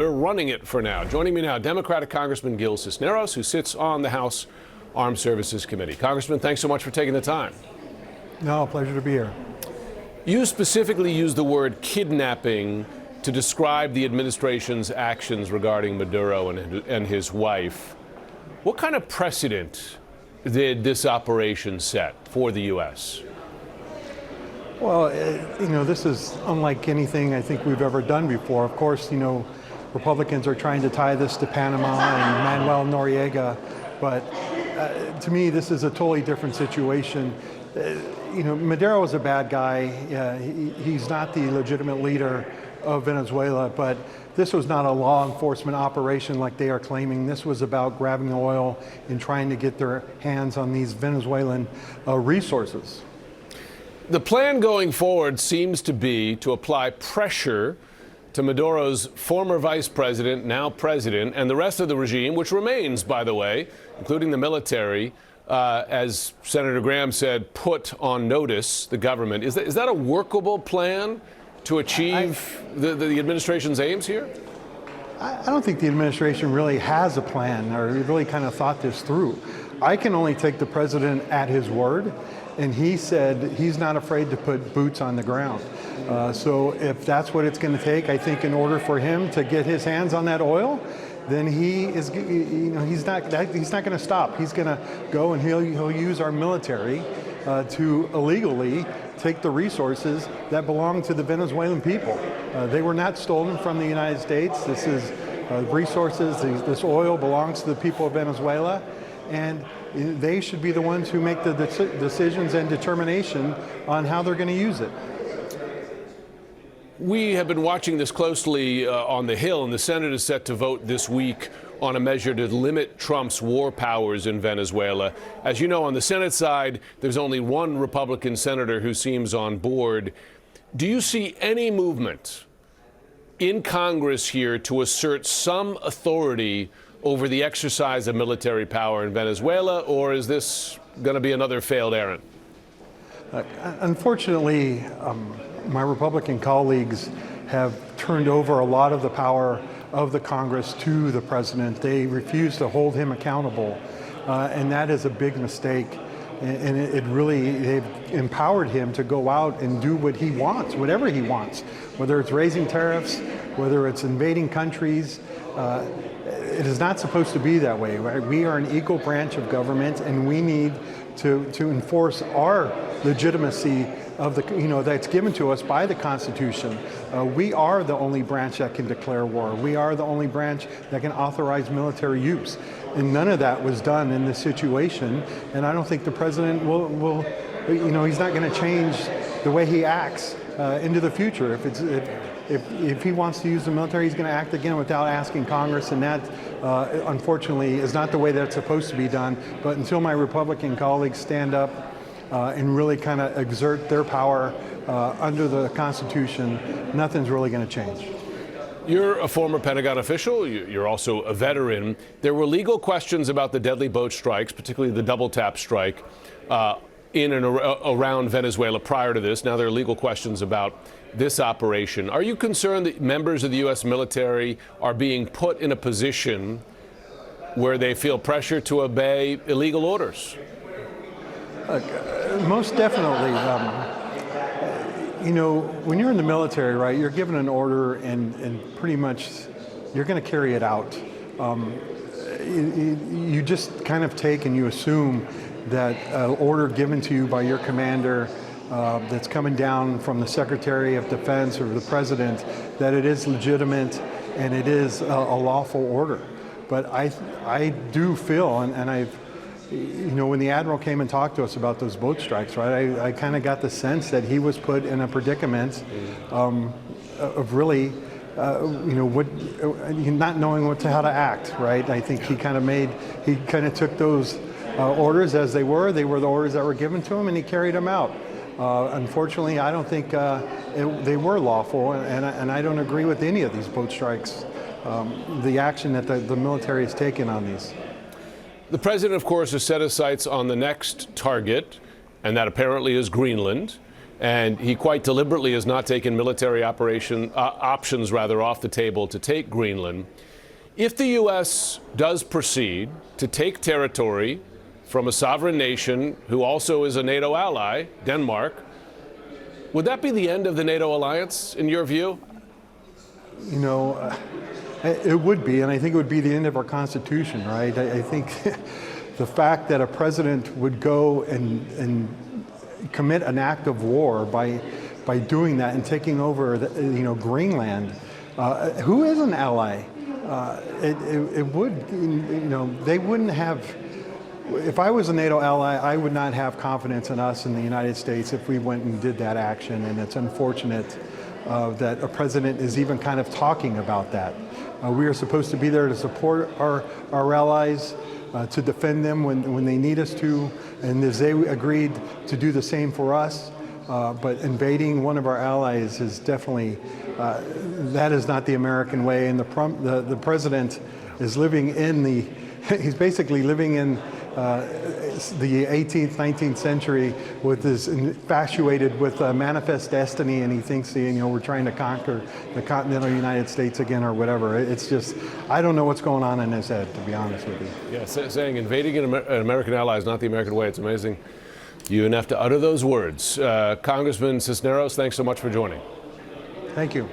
We're running it for now. Joining me now, Democratic Congressman Gil Cisneros, who sits on the House Armed Services Committee. Congressman, thanks so much for taking the time. No, pleasure to be here. You specifically used the word kidnapping to describe the administration's actions regarding Maduro and his wife. What kind of precedent did this operation set for the U.S.? Well, this is unlike anything I think we've ever done before. Of course, Republicans are trying to tie this to Panama and Manuel Noriega, but to me, this is a totally different situation. Maduro is a bad guy. He's not the legitimate leader of Venezuela, but this was not a law enforcement operation like they are claiming. This was about grabbing oil and trying to get their hands on these Venezuelan resources. The plan going forward seems to be to apply pressure to Maduro's former vice president, now president, and the rest of the regime, which remains, by the way, including the military, as Senator Graham said, put on notice the government. Is that a workable plan to achieve the administration's aims here? I don't think the administration really has a plan or really kind of thought this through. I can only take the president at his word, and he said he's not afraid to put boots on the ground. So if that's what it's going to take, I think in order for him to get his hands on that oil, then he's not going to stop. He's going to go and he'll use our military to illegally take the resources that belong to the Venezuelan people. They were not stolen from the United States. This is resources. This oil belongs to the people of Venezuela, and they should be the ones who make the decisions and determination on how they're going to use it. We have been watching this closely on the Hill, and the Senate is set to vote this week on a measure to limit Trump's war powers in Venezuela. As you know, on the Senate side, there's only one Republican senator who seems on board. Do you see any movement in Congress here to assert some authority over the exercise of military power in Venezuela, or is this going to be another failed errand? Unfortunately, my Republican colleagues have turned over a lot of the power of the Congress to the president. They refuse to hold him accountable, and that is a big mistake. And they've empowered him to go out and do what he wants, whatever he wants, whether it's raising tariffs, whether it's invading countries. It is not supposed to be that way, right? We are an equal branch of government, and we need to enforce our legitimacy of that's given to us by the Constitution. We are the only branch that can declare war. We are the only branch that can authorize military use. And none of that was done in this situation. And I don't think the president will he's not going to change the way he acts into the future. If he wants to use the military, he's going to act again without asking Congress, and that, unfortunately, is not the way that's supposed to be done. But until my Republican colleagues stand up and really kind of exert their power under the Constitution, nothing's really going to change. You're a former Pentagon official. You're also a veteran. There were legal questions about the deadly boat strikes, particularly the double tap strike, in and around Venezuela prior to this. Now there are legal questions about this operation. Are you concerned that members of the U.S. military are being put in a position where they feel pressure to obey illegal orders? Most definitely. When you're in the military, right, you're given an order and pretty much you're going to carry it out. You just kind of take and you assume that order given to you by your commander that's coming down from the Secretary of Defense or the President, that it is legitimate and it is a lawful order. But I do feel, and I've, when the Admiral came and talked to us about those boat strikes, right, I kind of got the sense that he was put in a predicament of really, not knowing how to act, right? I think he kind of took those orders as they were the orders that were given to him, and he carried them out. Unfortunately, I don't think they were lawful, and I don't agree with any of these boat strikes, the action that the military has taken on these. The president, of course, has set his sights on the next target, and that apparently is Greenland. and he quite deliberately has not taken military options off the table to take Greenland. If the U.S. does proceed to take territory from a sovereign nation who also is a NATO ally, Denmark, would that be the end of the NATO alliance, in your view? You know, it would be, and I think it would be the end of our Constitution, right? I think the fact that a president would go and commit an act of war by doing that and taking over, Greenland, who is an ally? It would, they wouldn't have. If I was a NATO ally, I would not have confidence in us in the United States if we went and did that action, and it's unfortunate that a president is even kind of talking about that. We are supposed to be there to support our allies, to defend them when they need us to, and as they agreed to do the same for us. But invading one of our allies is definitely, that is not the American way, and the president is living in he's basically living in the 18th, 19th century with this infatuated with manifest destiny, and he thinks we're trying to conquer the continental United States again or whatever. It's just, I don't know what's going on in his head, to be honest with you. Yeah, saying invading an American ally is not the American way. It's amazing you even have to utter those words. Congressman Cisneros, thanks so much for joining. Thank you.